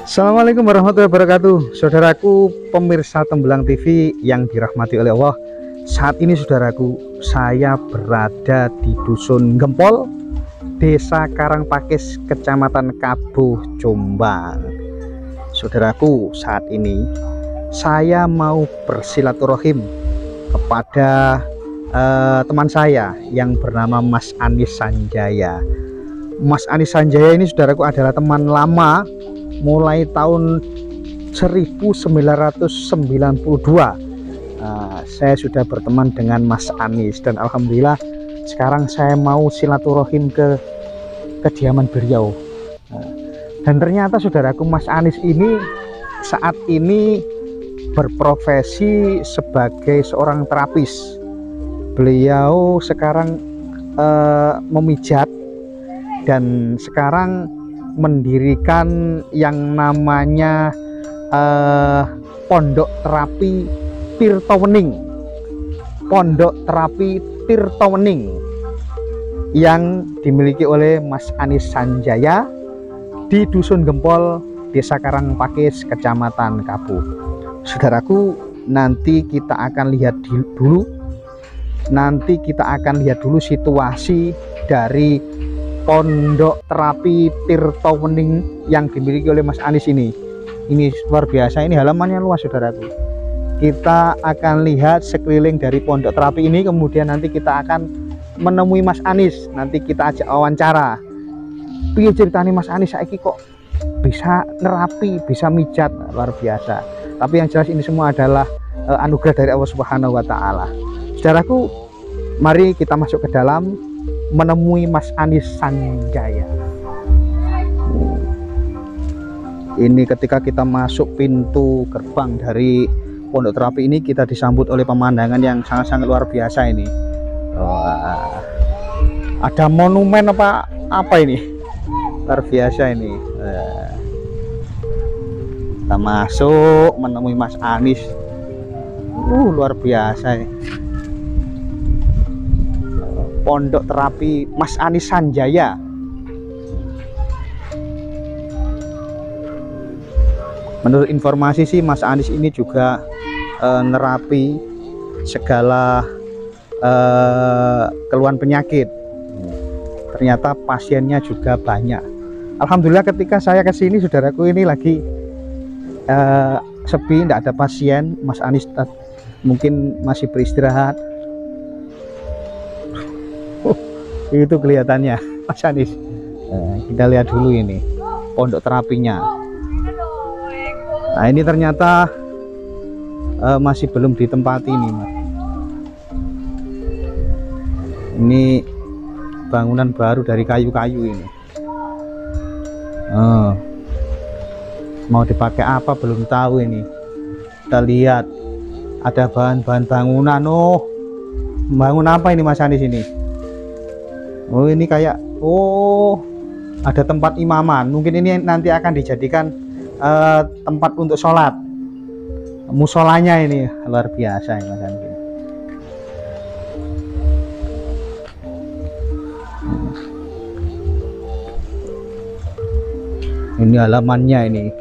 Assalamualaikum warahmatullahi wabarakatuh. Saudaraku pemirsa Tembelang TV yang dirahmati oleh Allah. Saat ini saudaraku, saya berada di Dusun Gempol, Desa Karangpakis, Kecamatan Kabuh, Jombang. Saudaraku, saat ini saya mau bersilaturahim kepada teman saya yang bernama Mas Anis Sanjaya. Mas Anis Sanjaya ini saudaraku adalah teman lama mulai tahun 1992. Saya sudah berteman dengan Mas Anis dan alhamdulillah sekarang saya mau silaturahim ke kediaman beliau. Dan ternyata saudaraku, Mas Anis ini saat ini berprofesi sebagai seorang terapis. Beliau sekarang memijat dan sekarang mendirikan yang namanya Pondok Terapi Tirtowening, Pondok Terapi Tirtowening yang dimiliki oleh Mas Anis Sanjaya di Dusun Gempol, Desa Karangpakis, Kecamatan Kabuh. Saudaraku, nanti kita akan lihat dulu situasi dari Pondok Terapi Tirtowening yang dimiliki oleh Mas Anis ini. Ini luar biasa, ini halamannya luas saudaraku. Kita akan lihat sekeliling dari pondok terapi ini, kemudian nanti kita akan menemui Mas Anis. Nanti kita ajak wawancara. Piye ceritanya Mas Anis saiki kok bisa nerapi, bisa mijat, luar biasa. Tapi yang jelas ini semua adalah anugerah dari Allah Subhanahu wa taala. Saudaraku, mari kita masuk ke dalam menemui Mas Anis Sanjaya. Ini ketika kita masuk pintu gerbang dari pondok terapi ini, kita disambut oleh pemandangan yang sangat-sangat luar biasa ini. Ada monumen apa ini, luar biasa ini. Kita masuk menemui Mas Anis, luar biasa ini. Pondok Terapi Mas Anis Sanjaya. Menurut informasi sih Mas Anis ini juga nerapi segala keluhan penyakit. Ternyata pasiennya juga banyak. Alhamdulillah ketika saya ke sini saudaraku, ini lagi sepi, tidak ada pasien. Mas Anis mungkin masih beristirahat. Itu kelihatannya Mas Anis. Kita lihat dulu ini pondok terapinya. Nah, ini ternyata masih belum ditempati ini, Mas. Ini bangunan baru dari kayu-kayu ini. Mau dipakai apa belum tahu ini. Kita lihat ada bahan-bahan bangunan. Bangun apa ini Mas Anis ini? Ini kayak ada tempat imaman. Mungkin ini nanti akan dijadikan tempat untuk sholat. Musolanya ini luar biasa ini Mas Anis. Ini halamannya ini.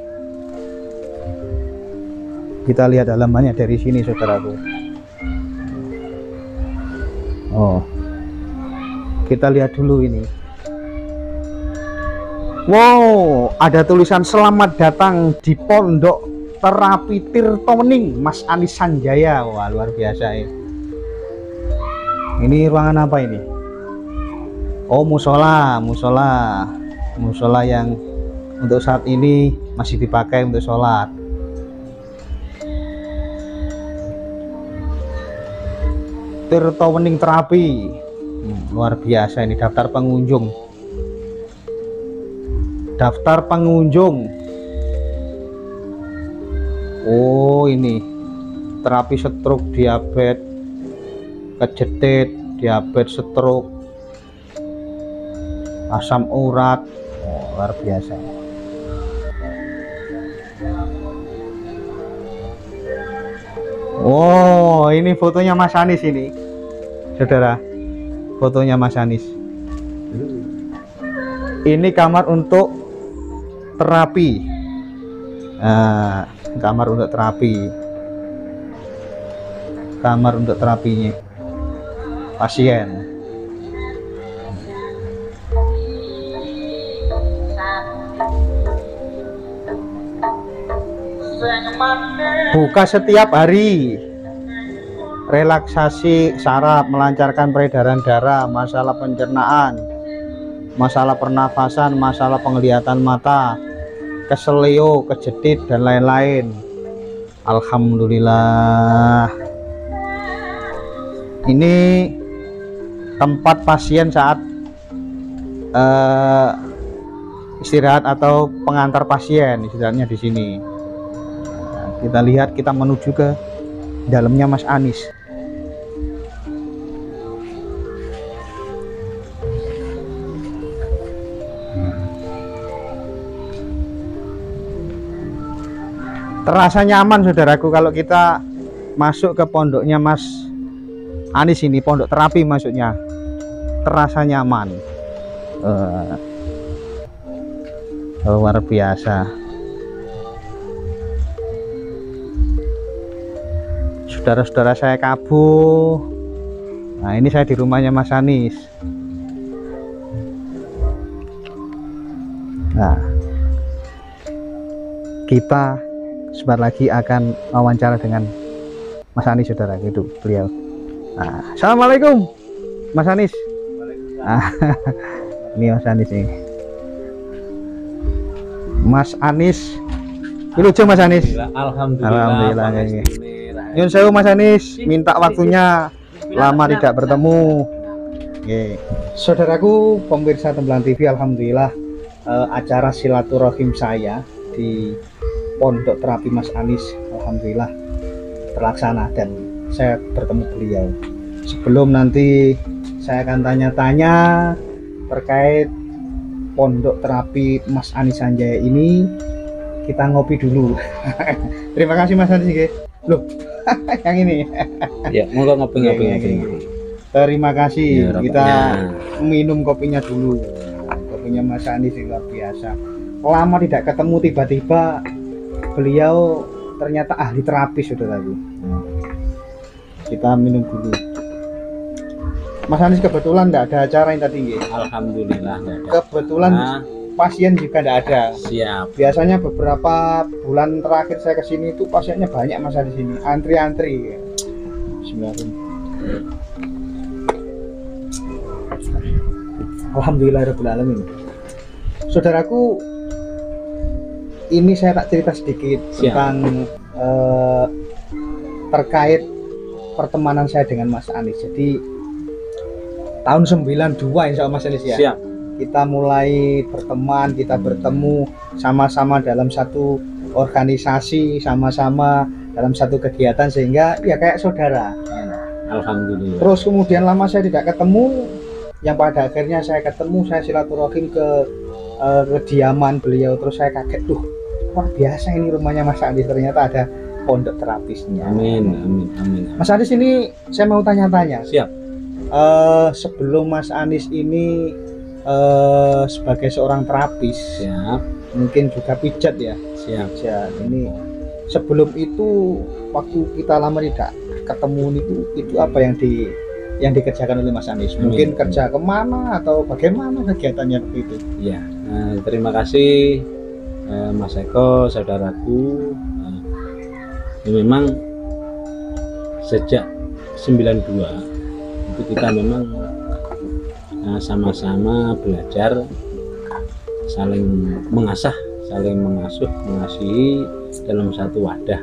Kita lihat halamannya dari sini saudaraku. Kita lihat dulu ini. Wow, ada tulisan selamat datang di Pondok Terapi Tirtowening Mas Anis Sanjaya. Wah, luar biasa ini. Ini ruangan apa ini? Musola yang untuk saat ini masih dipakai untuk sholat. Tirtowening terapi. Luar biasa ini daftar pengunjung. Ini terapi stroke, diabetes, kejetit, diabetes, stroke, asam urat. Luar biasa. Ini fotonya Mas Anis ini, saudara. fotonya Mas Anis. Ini kamar untuk terapi. Nah, kamar untuk terapi. Kamar untuk terapinya pasien. Buka setiap hari. Relaksasi saraf, melancarkan peredaran darah, masalah pencernaan, masalah pernafasan, masalah penglihatan mata, keseleo, kejedit dan lain-lain. Alhamdulillah. Ini tempat pasien saat istirahat atau pengantar pasien, istirahatnya di sini. Nah, kita lihat, kita menuju ke dalamnya Mas Anis. Terasa nyaman saudaraku kalau kita masuk ke pondoknya Mas Anis ini, pondok terapi maksudnya. Terasa nyaman. Luar biasa. Saudara-saudara saya kabur. Nah, ini saya di rumahnya Mas Anis. Nah, kita sebentar lagi akan wawancara dengan Mas Anis, saudara, gitu beliau. Nah, assalamualaikum Mas Anis. Nah, ini Mas Anis nih. Mas Anis, ini lucu Mas Anis. Alhamdulillah. Nyun sewu Mas Anis, minta waktunya, lama tidak bertemu. Oke. Saudaraku pemirsa Tembelan TV, alhamdulillah acara silaturahim saya di pondok terapi Mas Anis alhamdulillah terlaksana dan saya bertemu beliau. Sebelum nanti saya akan tanya-tanya terkait pondok terapi Mas Anis Sanjaya ini, kita ngopi dulu. Terima kasih Mas Anis. Loh, yang ini. Ya, monggo ngopi. Terima kasih. Ya, kita minum kopinya dulu. Kopinya Mas Anis luar biasa. Lama tidak ketemu, tiba-tiba beliau ternyata ahli terapi, saudaraku. Kita minum dulu. Mas Anis kebetulan tidak ada acara yang tadi. Alhamdulillah ada. Kebetulan pasien juga tidak ada. Siap. Biasanya beberapa bulan terakhir saya kesini itu pasiennya banyak Mas di sini, antri-antri. Bismillahirrahmanirrahim. Alhamdulillahirrahmanirrahim. Saudaraku, ini saya tak cerita sedikit tentang terkait pertemanan saya dengan Mas Anis. Jadi tahun 92 insya Allah Mas Anis ya. Siap. Kita mulai berteman, kita bertemu sama-sama dalam satu organisasi, sama-sama dalam satu kegiatan, sehingga ya kayak saudara. Alhamdulillah. Terus kemudian lama saya tidak ketemu, yang pada akhirnya saya ketemu, saya silaturahim ke kediaman beliau. Terus saya kaget, tuh luar biasa ini rumahnya Mas Anis, ternyata ada pondok terapisnya. Amin. Mas Anis ini saya mau tanya-tanya. Siap. Sebelum Mas Anis ini sebagai seorang terapis, Siap. mungkin juga pijat ya. Siap. Ini sebelum itu waktu kita lama tidak ketemu itu apa yang dikerjakan oleh Mas Anis? Mungkin kerja kemana atau bagaimana kegiatannya begitu? Ya, terima kasih Mas Eko, saudaraku. Memang sejak 92 itu kita memang sama-sama belajar, saling mengasah, saling mengasihi dalam satu wadah,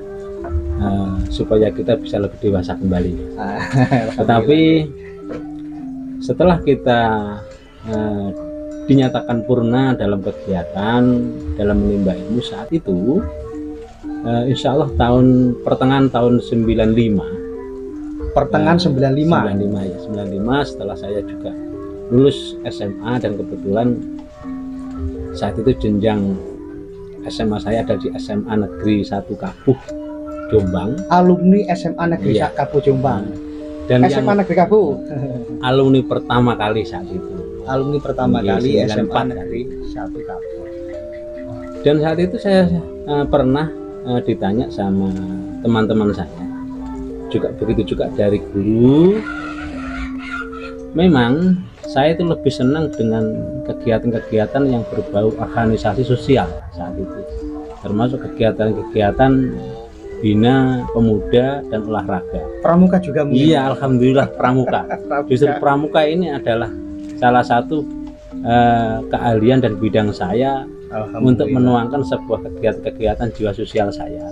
supaya kita bisa lebih dewasa kembali. Tetapi setelah kita dinyatakan purna dalam kegiatan, dalam menimba ilmu saat itu, insya Allah pertengahan tahun 95. Pertengahan 95 ya, 95 setelah saya juga lulus SMA, dan kebetulan saat itu jenjang SMA saya ada di SMA Negeri 1 Kabuh Jombang. Alumni SMA Negeri 1 Kabuh Jombang. Dan SMA yang Negeri Kabu. alumni pertama kali saat itu. Alumni pertama Iya, kali 94 SMA kali. Negeri 1 Kabu. Dan saat itu saya pernah ditanya sama teman-teman saya, juga begitu juga dari guru. Memang saya itu lebih senang dengan kegiatan-kegiatan yang berbau organisasi sosial saat itu, termasuk kegiatan-kegiatan bina pemuda dan olahraga. Pramuka juga mungkin. Iya, alhamdulillah pramuka. Justru pramuka ini adalah salah satu keahlian dan bidang saya untuk menuangkan sebuah kegiatan-kegiatan jiwa sosial saya,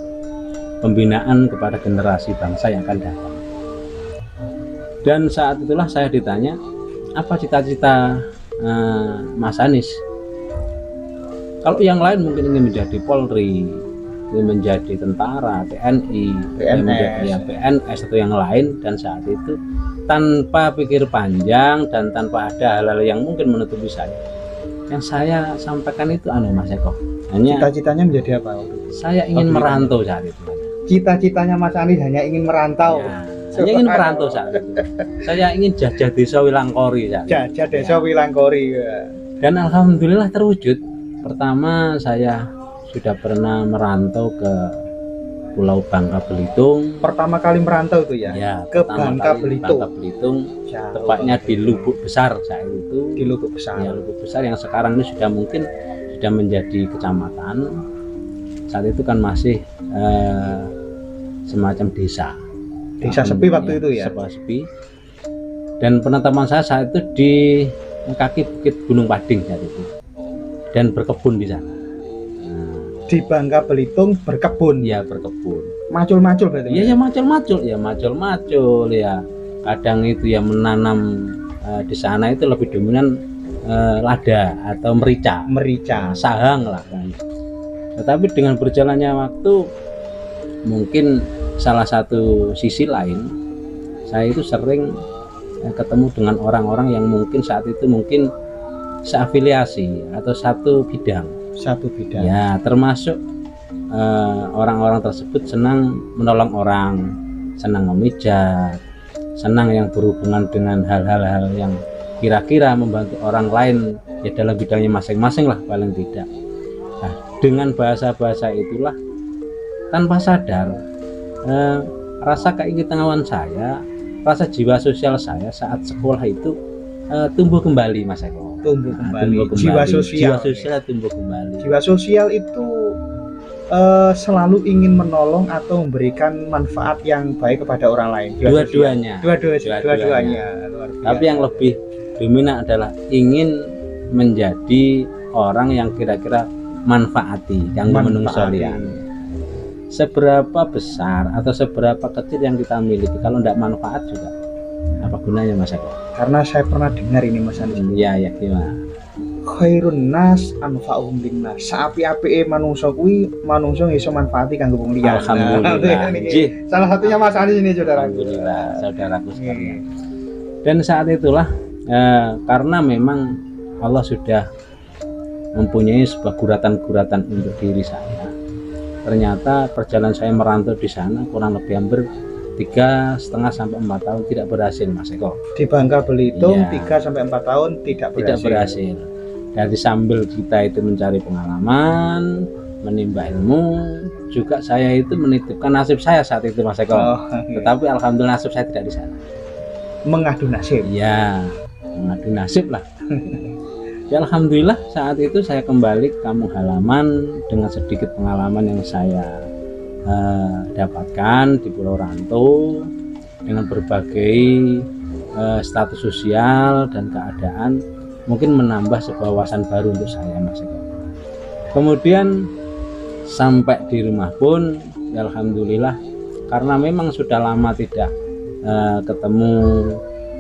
pembinaan kepada generasi bangsa yang akan datang. Dan saat itulah saya ditanya, apa cita-cita Mas Anies? Kalau yang lain mungkin ingin menjadi Polri, ingin menjadi tentara, TNI, PNS atau yang lain. Dan saat itu tanpa pikir panjang dan tanpa ada hal-hal yang mungkin menutupi saya, yang saya sampaikan itu Mas Eko, hanya cita-citanya menjadi apa? Saya ingin merantau saat itu. Cita-citanya Mas Anies hanya ingin merantau. Ya, hanya ingin merantau saat itu. Saya ingin jajah desa Wilangkori saat itu. Jajah desa Wilangkori. Dan alhamdulillah terwujud. Pertama saya sudah pernah merantau ke Pulau Bangka Belitung. Pertama kali merantau itu ya? Ya, ke Bangka Belitung. Bangka Belitung. Tepatnya di Lubuk Besar saat itu. Di Lubuk Besar. Ya, Lubuk Besar yang sekarang ini sudah mungkin sudah menjadi kecamatan. Saat itu kan masih semacam desa. Desa sepi waktu itu ya? Sepi. Dan penetapan saya saat itu di kaki bukit Gunung Pading saat itu. Dan berkebun di sana. Di Bangka Belitung berkebun. Ya, berkebun. Macul-macul berarti. Iya, ya macul-macul ya. Kadang itu ya menanam di sana itu lebih dominan lada atau merica, sahang lah kan. Tetapi dengan berjalannya waktu, mungkin salah satu sisi lain, saya itu sering ketemu dengan orang-orang yang mungkin saat itu mungkin seafiliasi atau satu bidang. Ya, termasuk orang-orang tersebut senang menolong orang, senang memijat, senang yang berhubungan dengan hal-hal yang kira-kira membantu orang lain ya dalam bidangnya masing-masing lah paling tidak. Nah, dengan bahasa-bahasa itulah tanpa sadar rasa keingintahuan saya, rasa jiwa sosial saya saat sekolah itu tumbuh kembali, Mas Eko. Tumbuh kembali. Jiwa sosial tumbuh kembali. Jiwa sosial itu selalu ingin menolong atau memberikan manfaat yang baik kepada orang lain. Dua-duanya. Tapi yang lebih dominan adalah ingin menjadi orang yang kira-kira manfaati yang menungso liyan. Seberapa besar atau seberapa kecil yang kita miliki, kalau tidak manfaat juga apa gunanya, Mas Eko? Karena saya pernah dengar ini, Mas Anies. Iya, gimana? Khairun nas anfa'uhum linnas. Saapi-apike manungsa kuwi manungsa iso manfaati kanggo wong liya. Alhamdulillah. Salah satunya Mas Anies ini, saudara. Alhamdulillah, saudaraku sekalian. Dan saat itulah karena memang Allah sudah mempunyai sebuah guratan-guratan untuk diri saya. Ternyata perjalanan saya merantau di sana kurang lebih hampir 3,5 sampai 4 tahun tidak berhasil, Mas Eko. Di Bangka Belitung 3 sampai 4 tahun tidak berhasil. Dari sambil kita itu mencari pengalaman, menimba ilmu, juga saya itu menitipkan nasib saya saat itu, Mas Eko. Tetapi alhamdulillah nasib saya tidak di sana. Mengadu nasib. Iya, mengadu nasib lah. Ya, alhamdulillah saat itu saya kembali ke kampung halaman dengan sedikit pengalaman yang saya dapatkan di Pulau Rantau dengan berbagai status sosial dan keadaan, mungkin menambah sebuah wawasan baru untuk saya, Mas Eko. Kemudian sampai di rumah pun ya alhamdulillah, karena memang sudah lama tidak ketemu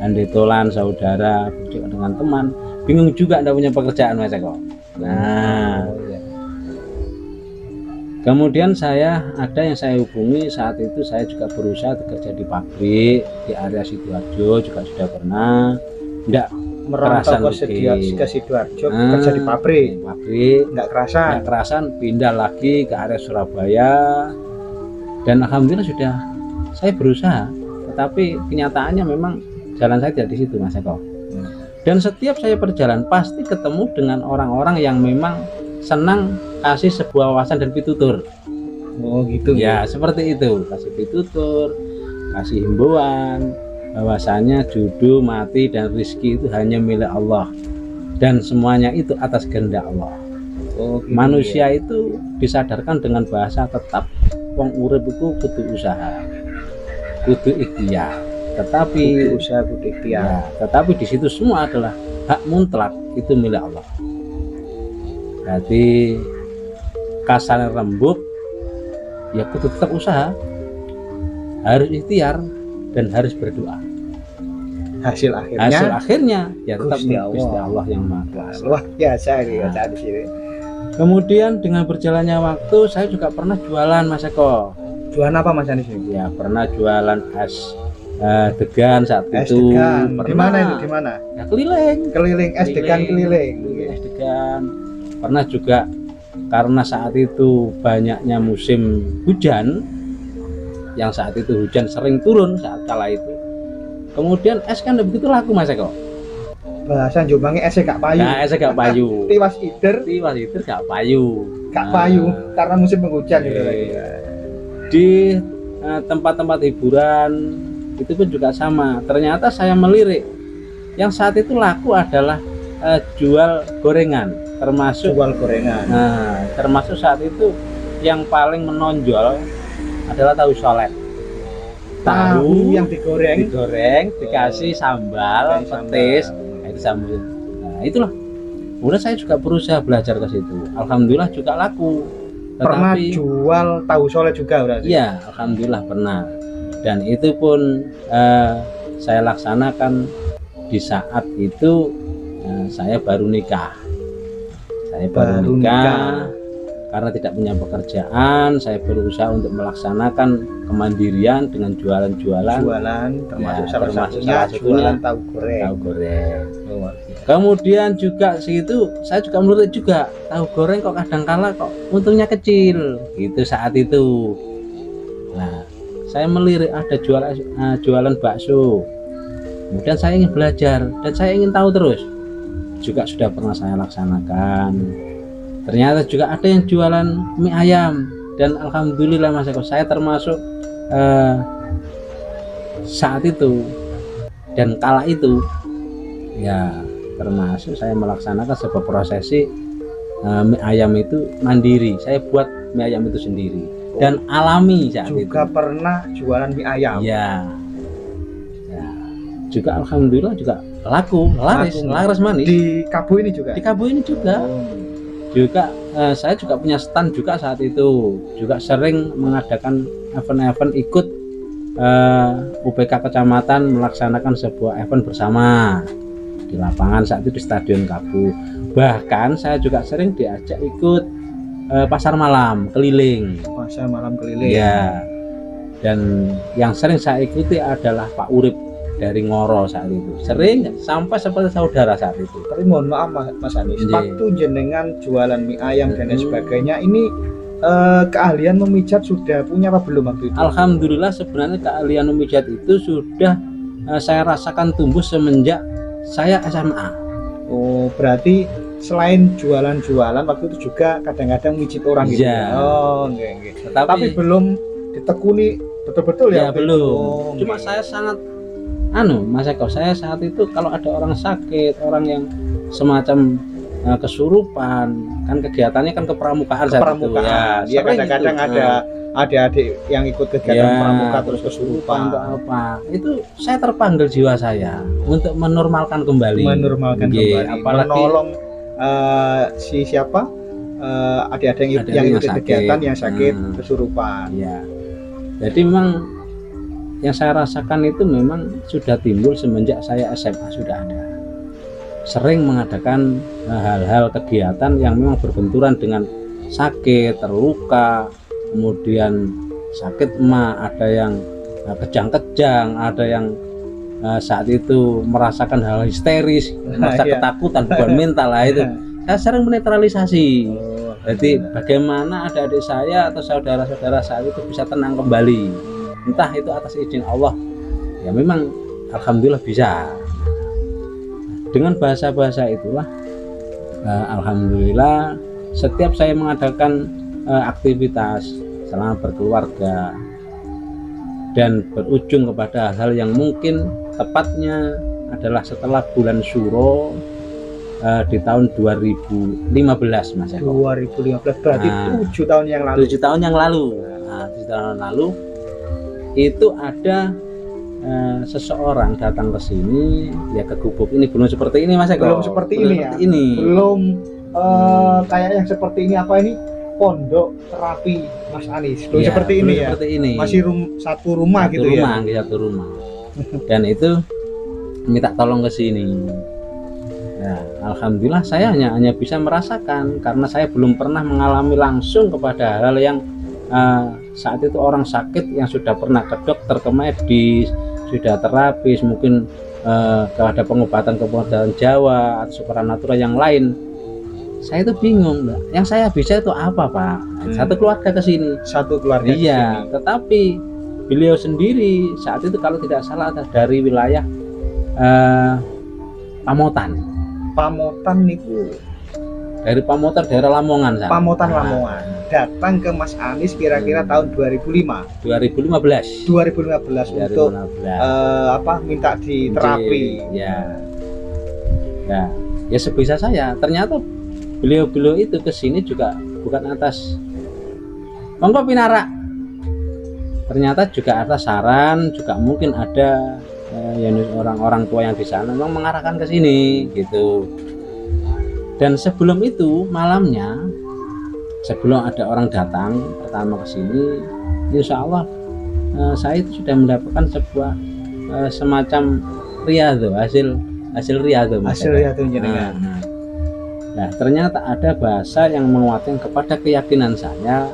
andetolan saudara juga dengan teman, bingung juga tidak punya pekerjaan, Mas Eko. Nah, kemudian ada yang saya hubungi saat itu, saya juga berusaha bekerja di pabrik di area Sidoarjo, juga sudah pernah. Tidak merantau ke Sidoarjo, kerja di pabrik, nggak kerasan, pindah lagi ke area Surabaya. Dan alhamdulillah sudah saya berusaha tetapi kenyataannya memang jalan saya tidak di situ, Mas Eko. Dan setiap saya berjalan pasti ketemu dengan orang-orang yang memang senang kasih sebuah wawasan dan pitutur. Oh gitu Ya, seperti itu, kasih pitutur, kasih himbauan bahwasanya jodoh, mati dan rizki itu hanya milik Allah dan semuanya itu atas kehendak Allah. Oh, gitu, Manusia itu disadarkan dengan bahasa tetap wong urip iku kudu usaha, kudu ikhtiar. Tetapi usaha kudu ikhtiar. ya, tetapi di situ semua adalah hak mutlak itu milik Allah. Jadi kasar rembuk ya kudu tetap usaha, harus ikhtiar dan harus berdoa. Hasil Akhirnya ya tetap Gusti Gusti Allah. Allah yang Maha Kuasa. Luar biasa ini ya di sini. Kemudian dengan berjalannya waktu saya juga pernah jualan, Mas Eko. Jualan apa Mas Anis ini? Ya pernah jualan es degan saat Es itu. degan. Di mana Pernah. itu? Di mana? Ya keliling. Keliling es degan keliling. Es degan. Pernah juga karena saat itu banyaknya musim hujan, yang saat itu hujan sering turun saat kala itu. Kemudian es kan begitu laku, Mas Eko. Bahasa Jombangnya es gak payu. Nah, es gak payu. Tiwas ider Tiwas itu gak payu. gak payu karena musim penghujan gitu. Di tempat-tempat hiburan itu pun juga sama. Ternyata saya melirik yang saat itu laku adalah jual gorengan, termasuk Jual gorengan. nah, termasuk saat itu yang paling menonjol adalah tahu solet. Tahu yang digoreng. Dikasih sambal, petis, nah, itu sambal. Nah, itulah. Kemudian saya juga berusaha belajar ke situ. Alhamdulillah juga laku. Pernah Tetapi jual tahu soleh juga berarti? iya, alhamdulillah pernah. Dan itu pun saya laksanakan di saat itu saya baru nikah. Saya baru nikah. Karena tidak punya pekerjaan, saya berusaha untuk melaksanakan kemandirian dengan jualan-jualan. Termasuk Ya, salah termasuk satunya salah satunya jualan tahu goreng. Tahu goreng. Kemudian juga segitu saya juga melirik juga tahu goreng kok kadang-kala kok untungnya kecil gitu saat itu. Nah, saya melirik ada jualan bakso. Kemudian saya ingin belajar dan saya ingin tahu terus. Juga sudah pernah saya laksanakan. Ternyata juga ada yang jualan mie ayam dan alhamdulillah Mas Eko, saya termasuk saat itu dan kala itu ya termasuk saya melaksanakan sebuah prosesi mie ayam itu mandiri. Saya buat mie ayam itu sendiri dan alami saat itu. Juga pernah jualan mie ayam. Ya. Juga alhamdulillah juga laku, laris manis. Di Kabu ini juga. Di Kabu ini juga. Juga saya juga punya stand juga saat itu, juga sering mengadakan event-event ikut UPK kecamatan melaksanakan sebuah event bersama di lapangan saat itu di Stadion Kabu. Bahkan saya juga sering diajak ikut pasar malam keliling. Pasar malam keliling. Ya. Dan yang sering saya ikuti adalah Pak Urip dari Ngoro saat itu, sering sampai seperti saudara saat itu. Tapi mohon maaf Mas Anis, waktu jenengan jualan mie ayam dan lain sebagainya ini keahlian memijat sudah punya apa belum waktu itu? Alhamdulillah sebenarnya keahlian memijat itu sudah saya rasakan tumbuh semenjak saya SMA. Oh berarti selain jualan-jualan waktu itu juga kadang-kadang mijit orang gitu. Ya. Oh enggak. Tapi belum ditekuni betul-betul ya? Belum. Oh, Cuma saya sangat Mas Eko, saya saat itu kalau ada orang sakit, orang yang semacam kesurupan, kan kegiatannya kan kepramukaan saat itu ya. Dia kadang-kadang ada adik-adik yang ikut kegiatan pramuka terus kesurupan. Apa? Itu saya terpanggil jiwa saya untuk menormalkan kembali. Apalagi menolong si siapa? Adik-adik yang ikut kegiatan yang sakit kesurupan. Ya. Jadi memang yang saya rasakan itu memang sudah timbul semenjak saya SMA sudah ada. Sering mengadakan hal-hal kegiatan yang memang berbenturan dengan sakit, terluka, kemudian sakit emah, ada yang kejang-kejang, ada yang saat itu merasakan hal histeris, merasa ketakutan, beban mental lah itu. Saya sering menetralisasi. Jadi bagaimana adik-adik saya atau saudara-saudara saya itu bisa tenang kembali. Entah itu atas izin Allah ya memang alhamdulillah bisa. Dengan bahasa-bahasa itulah alhamdulillah setiap saya mengadakan aktivitas selama berkeluarga dan berujung kepada hal yang mungkin tepatnya adalah setelah bulan Syuro di tahun 2015 Mas Eko. 2015 berarti 7 tahun yang lalu. 7 tahun yang lalu. Nah, 7 tahun yang lalu itu ada seseorang datang ke sini ya ke gubuk ini belum seperti ini Mas Eko. Belum seperti ini ya. Belum kayak yang seperti ini apa ini? Pondok terapi Mas Anis. Belum seperti ini ya. Seperti ini. Masih satu rumah gitu ya. Satu rumah. Dan itu minta tolong ke sini. Ya, alhamdulillah saya hanya bisa merasakan karena saya belum pernah mengalami langsung kepada hal yang saat itu orang sakit yang sudah pernah ke dokter, ke medis, sudah terapis, mungkin kepada pengobatan Jawa atau supranatural yang lain. Saya itu bingung, yang saya bisa itu apa Pak? Satu keluarga ke sini. Satu keluarga. Iya, tetapi beliau sendiri saat itu kalau tidak salah dari wilayah Pamotan. Pamotan niku dari Pamotan daerah Lamongan sana. Pamotan Lamongan. Datang ke Mas Anis kira-kira tahun 2015 untuk minta di terapi. Ya. Ya sebisa saya. Ternyata beliau itu ke sini juga bukan atas monggo pinara. Ternyata juga atas saran, juga mungkin ada yang orang-orang tua yang di sana memang mengarahkan ke sini gitu. Dan sebelum itu malamnya, sebelum ada orang datang pertama ke sini, insya Allah saya itu sudah mendapatkan sebuah semacam riyadhah, hasil riyadhah. Hasil riyadhah jenengan. Nah ternyata ada bahasa yang menguatkan kepada keyakinan saya.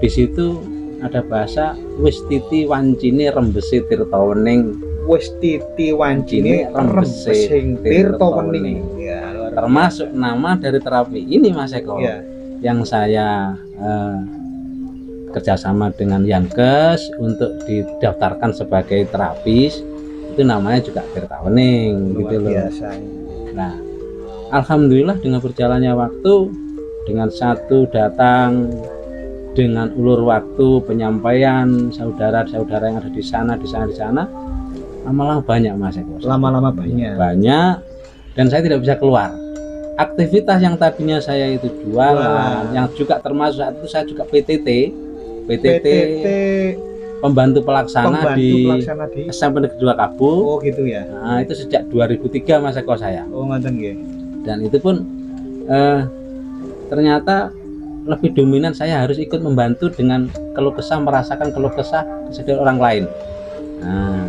Di situ ada bahasa wis titi wancine rembesi tirtawening. Wis titi wancine rembesing tirtawening. Ya, termasuk nama dari terapi ini Mas Eko. Ya. Yang saya kerjasama dengan Yankes untuk didaftarkan sebagai terapis, itu namanya juga tirtawening gitu loh. Biasa. Nah, alhamdulillah dengan berjalannya waktu, dengan satu datang dengan ulur waktu penyampaian saudara-saudara yang ada di sana, lama-lama banyak Mas Eko. Lama-lama banyak. Dan saya tidak bisa keluar. Aktivitas yang tadinya saya itu jualan, yang juga termasuk saat itu saya juga PTT pembantu pelaksana di SMP Negeri 2 Kabu. Oh gitu ya. Nah, itu sejak 2003 Mas Eko saya. Oh ngoten nggih. Dan itu pun ternyata lebih dominan saya harus ikut membantu dengan keluh kesah, merasakan keluh kesah dari orang lain. Nah,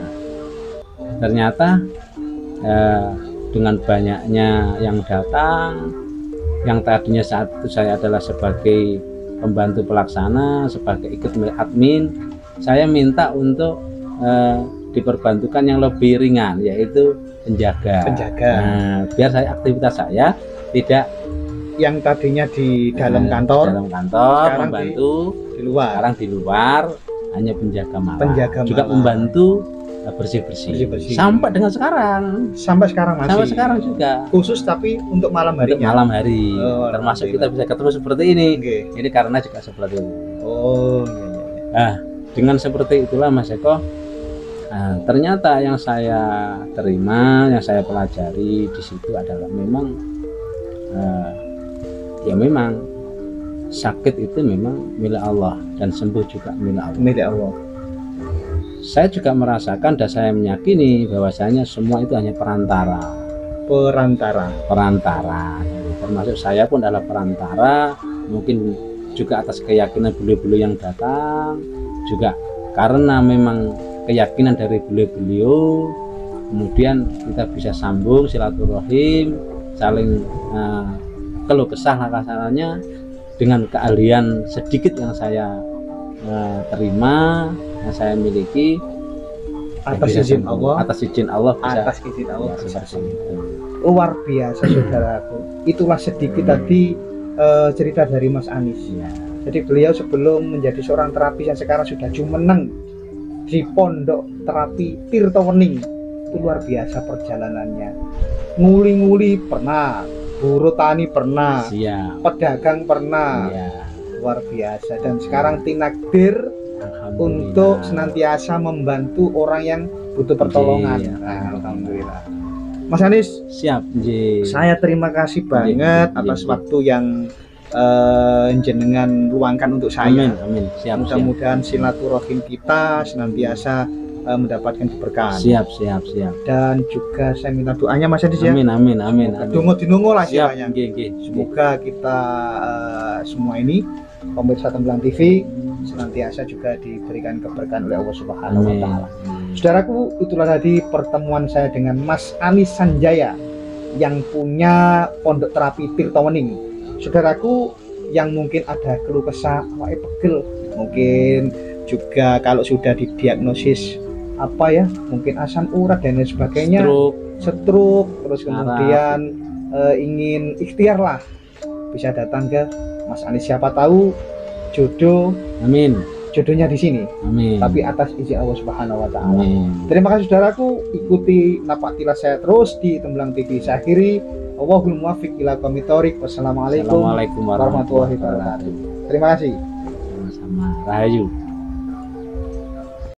ternyata dengan banyaknya yang datang, yang tadinya saat itu saya adalah sebagai pembantu pelaksana, sebagai ikut admin, saya minta untuk diperbantukan yang lebih ringan, yaitu penjaga. Nah, biar saya aktivitas saya tidak yang tadinya di dalam kantor, sekarang membantu di luar. Sekarang di luar hanya penjaga malam. Juga membantu bersih-bersih. Sampai dengan sekarang. Sampai sekarang masih. Sampai sekarang juga. Khusus tapi untuk malam hari. Malam hari. Termasuk kita bisa ketemu seperti ini. Ini karena juga seperti itu. Oh iya. Nah, dengan seperti itulah Mas Eko. Nah, ternyata yang saya terima, yang saya pelajari di situ adalah memang ya memang sakit itu memang milik Allah dan sembuh juga milik Allah. Saya juga merasakan dan saya meyakini bahwasanya semua itu hanya perantara. Termasuk saya pun adalah perantara, mungkin juga atas keyakinan beliau-beliau yang datang, juga karena memang keyakinan dari beliau-beliau, kemudian kita bisa sambung silaturahim, saling keluh kesah kasarnya dengan keahlian sedikit yang saya terima, yang saya miliki atas izin Allah, bisa luar biasa saudaraku. Itulah sedikit tadi cerita dari Mas Anis. Jadi beliau sebelum menjadi seorang terapis yang sekarang sudah jumeneng di Pondok Terapi Tirto Wening itu luar biasa perjalanannya. Nguli-nguli pernah, buruh tani pernah, siap, pedagang pernah, iya. luar biasa. Dan sekarang tinakdir untuk senantiasa membantu orang yang butuh pertolongan. Iya. Nah, alhamdulillah. Mas Anis, Siap, Ji. saya terima kasih banget atas waktu yang jenengan luangkan untuk saya. Amin, siap. Mudah-mudahan silaturahim kita senantiasa mendapatkan keberkahan. Siap. Dan juga saya minta doanya Mas Anis ya. Amin. Dungo-dungo lah Siap, istilahnya. nggih. Semoga kita semua ini pemirsa Tembelang TV senantiasa juga diberikan keberkahan oleh Allah Subhanahu wa taala. Saudaraku, itulah tadi pertemuan saya dengan Mas Anis Sanjaya yang punya Pondok Terapi Tirto Wening. Saudaraku yang mungkin ada keluh kesah, pegel, mungkin juga kalau sudah didiagnosis apa ya, mungkin asam urat dan lain sebagainya, stroke, terus kemudian ingin ikhtiar lah, bisa datang ke Mas Anis. Siapa tahu jodoh, amin, jodohnya di sini, amin, tapi atas izin Allah Subhanahu wa taala. Amin. Terima kasih saudaraku, ikuti napak tilas saya terus di Tembelang TV. Saya akhiri, Allahul muwaffiq ila aqwamit thoriq. Wassalamualaikum warahmatullahi wabarakatuh. Terima kasih. Sama-sama. Rahayu.